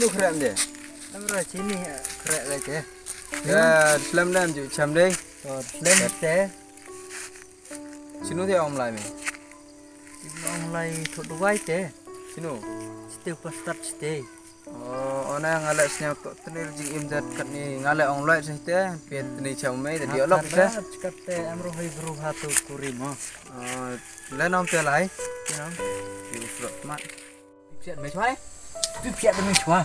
Sino keren deh? Amra sini krek lagi. Ya, Islam dan ju cham deh. Lem teh. Sino dia om lai me? Mulai thot wai teh. Sino? Stay pastad stay. Oh, ona ngalak senyap tok tenir jing imdat kat ni ngalak ong lai sih teh. Piet ni cham me tadi olok teh. Cekat teh amro hai bro hatu kurimo. Oh, lain om teh lai. Kinam. Yu frot mat. Piat me chwa. Piat me chwa.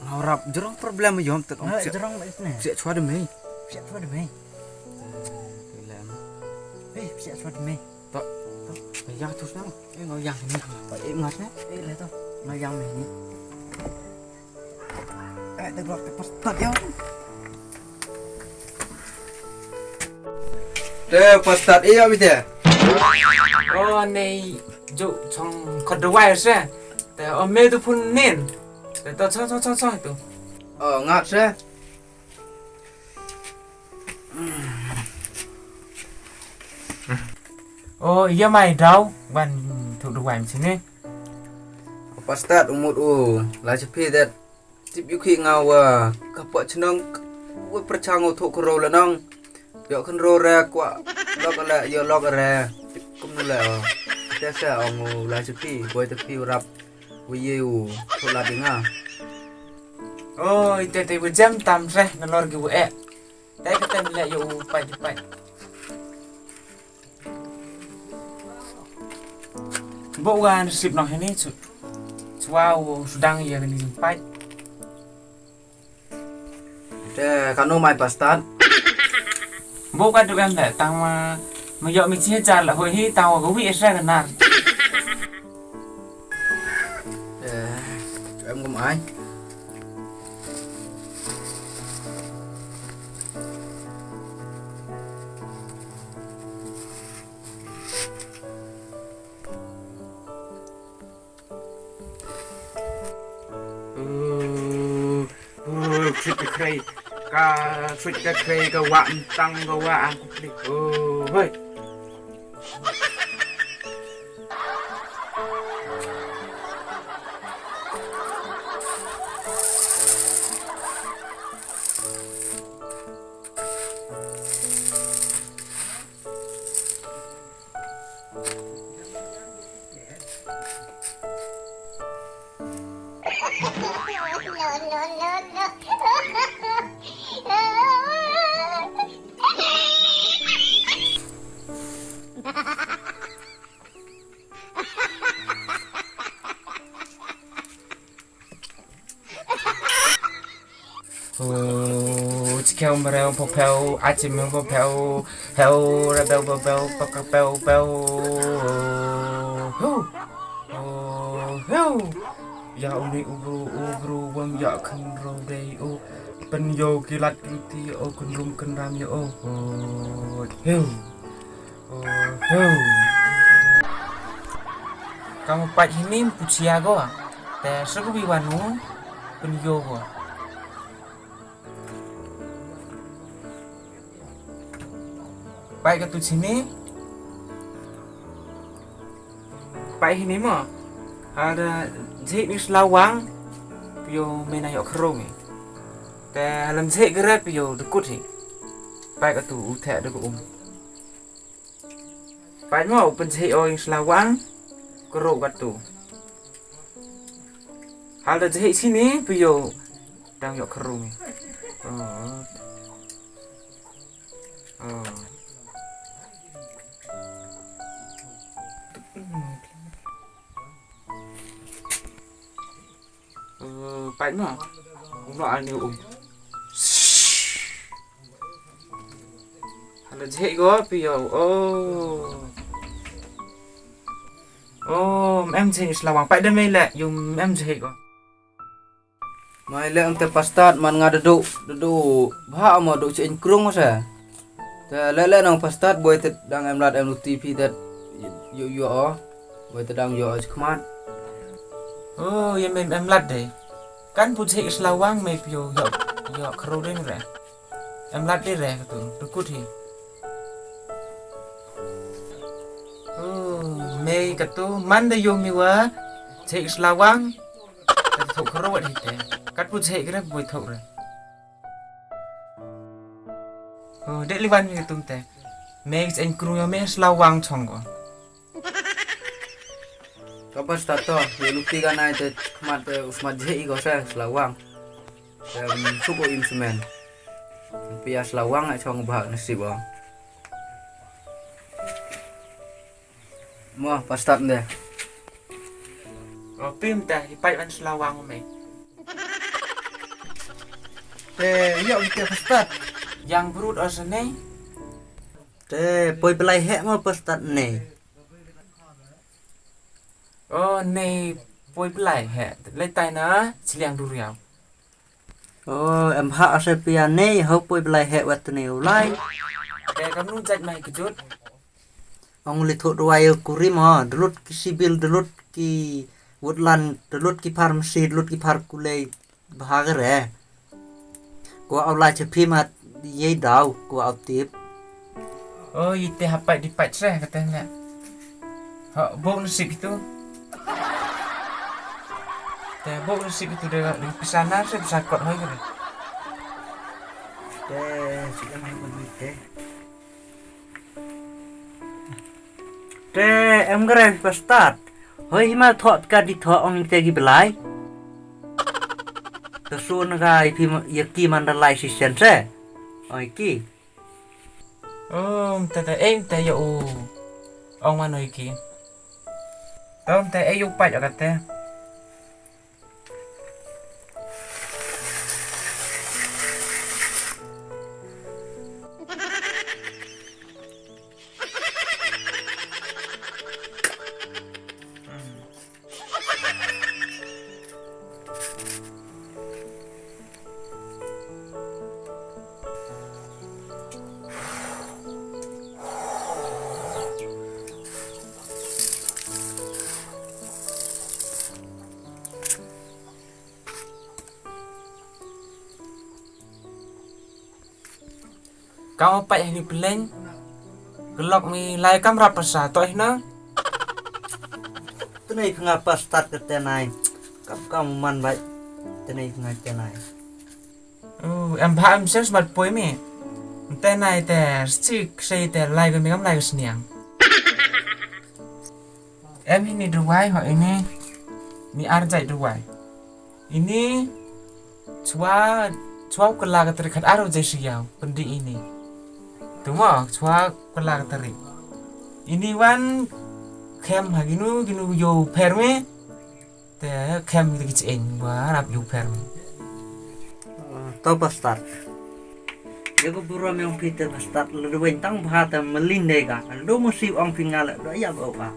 Ngorap jerong problem yom tet om. Jerong isne. Piat chwa de me. Piat chwa de me. Lam. Piat chwa de me. Tok. Yang tu nang. Ngoyang ni. Pak ngat ne. Le to. Ngoyang me ni. Tegak ke pastad yo. Teh pastad iya bite. Oh này dụ trong con đồ quay ra để ở mê tôi phun nền để tao cho tụi Ngat se. oh iya mày đâu bạn thuộc đồ quay mình xin Pastad umut la cepi that tip yuki ngau kapok cenong we percang untuk kro la nong yo kan ro ra kwa lok ala yo lok ra kum la ta sa ong la cepi boy tepi rap we yu thola dinga oh itu berjam tam ra nalor gue tapi kita nilai yo pai bukan sip noh ini wow sedang ya ini jumpai te kanu mai pastad bukan được em để tao mà dọn mình chia trả là hồi hi tao có bị ra gần nào em ngom ai Fit cái khay cái quặn tăng cái quặn hơi kêu mà rêu phô phèo ai chỉ muốn phô phèo heo ra bèo baka bèo heo ya umi ubru wang ya kan ro dei pen yo kilat kiti kan rum kan ram yo heo kamu pat ini pucia go te seru biwanu pen yo go baik ke tu sini baik ini mah ada jahit ni selawang pio main ayok kerong ni dalam jahit gerak pio dekut ni baik ke tu utek dekut baik mah open jahit orang selawang kerong kat tu ada jahit sini pio dang ayok kerong ni Baik mah, umur ane Halo jahit go pio em jahit selawang baik dah melek yung em jahit go mai le ante pastad man nga duduk bha mo duk chen krung sa ta le nang pastad boy te dang em lat em lu tv that yo boy te dang yo khmat oh yang em lat deh kan pun jahit selawang mai pio yo kro deh ni em lat deh re tu dekut hi mei katu man de yo miwa jahit selawang แต่ถูกเขาโรดที่แต่กัดพูดเช่ก็ได้บ่อยถูกเลยเด็กลิวันมีตุ้มแต่แม่จะเอ็นครูยาแม่สลาวางช่องก่อน Apa start to? Ya lukti kan ai te kmat usmat jei ko sa selawang. Dan suku im semen. Pia selawang ai chong bahak nasib bang. Mo pas start deh. Pim ta hi pai van selawang me Yuk kita pastad. yang berut asane Poi blai hek mo pastad ne. này bôi blai hẹ lấy tay nó chỉ liang đu riao Em hak ase pia ne ho poi blai hek wat ne ulai. để kamu nunjat mai kejut Ong li thot ruai kuri mo delut ki sibil delut ki woodland delut ki pharmacy delut ki phar kulei bahag re. Ko aulai chepi mat ye dau ko au tip. ite hapai di pat seh katanya họ bốc nasib itu để bốc nasib itu di pesana saya bisa kot hoi kan Sudah main pun em keren pastad. Hoi hima thot ka di thot ong te gi blai. Kesun gai pi yaki mandalai si sense. Oi ki. tata em ta yo ông mà nói kia tôm ta ấy dục bạch ở cái ta kau apa yang dipeleng gelok mi lai kam rapasa toh na Tenai khanga pastad ke tenai. Kam man bai. Tenai khanga tenai. em ba em sẽ smart boy mi tên này te stick say te lai cái mi kam lai cái sniang em ini duai ho ini mi arjai duai ini chua kela ka terikat aro jai siau pendi ini tunggu chua kela ka teri ini wan kem haginu ginu yo perme te kem gitu kicen wa rap yo perme Tau pastad. Dia ko buru me ong pite pastad lu wen tang bhata melinde ka. Lu musi ong pingal do ya ba ba.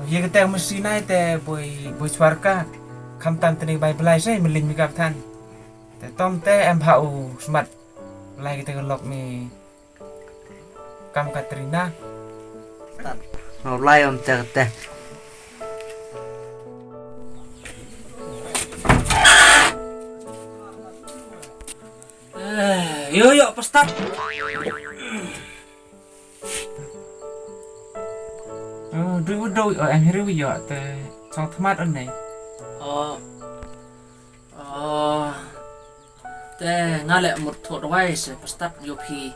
ye kita mesti naik te boy suarka kam tan teni bai belai sai melin mi kap tan te tom te em hau smart lai kita gelok mi kam Katrina Mau lai om te te. Yo pastad. đôi ở em hiểu giờ te trong thmat anh này te ngale một thot wai se pastad yopi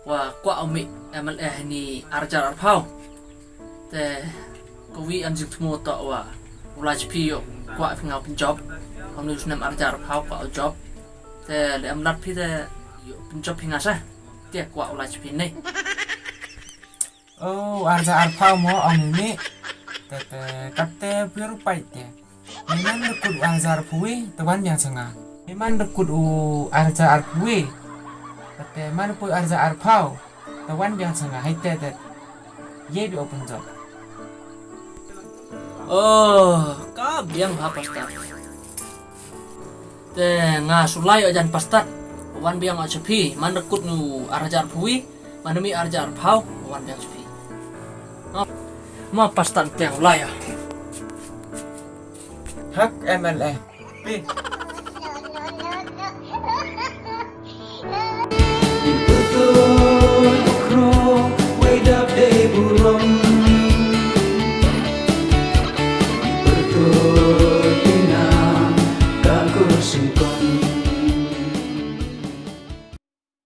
wa kwa omi MLA ni arjar arpau te ko wi anjuk thmo to wa ulaj pi yo kwa ngau pin job om nu snam arjar arpau kwa job te le am lat pi te yo pin job hinga sa te kwa ulaj pi nei arja arpau mo om ini te kate biru pai te memang dekut arja arpui tewan yang sanga memang dekut arja arpui kate man pui arja arpau tewan yang sanga hai te ye di open job ka biang ha pastad te nga sulai ajan pastad wan biang a chapi man rekut nu arjar pui manami arjar phau wan biang chapi ma pastad te ulai hak MLA pi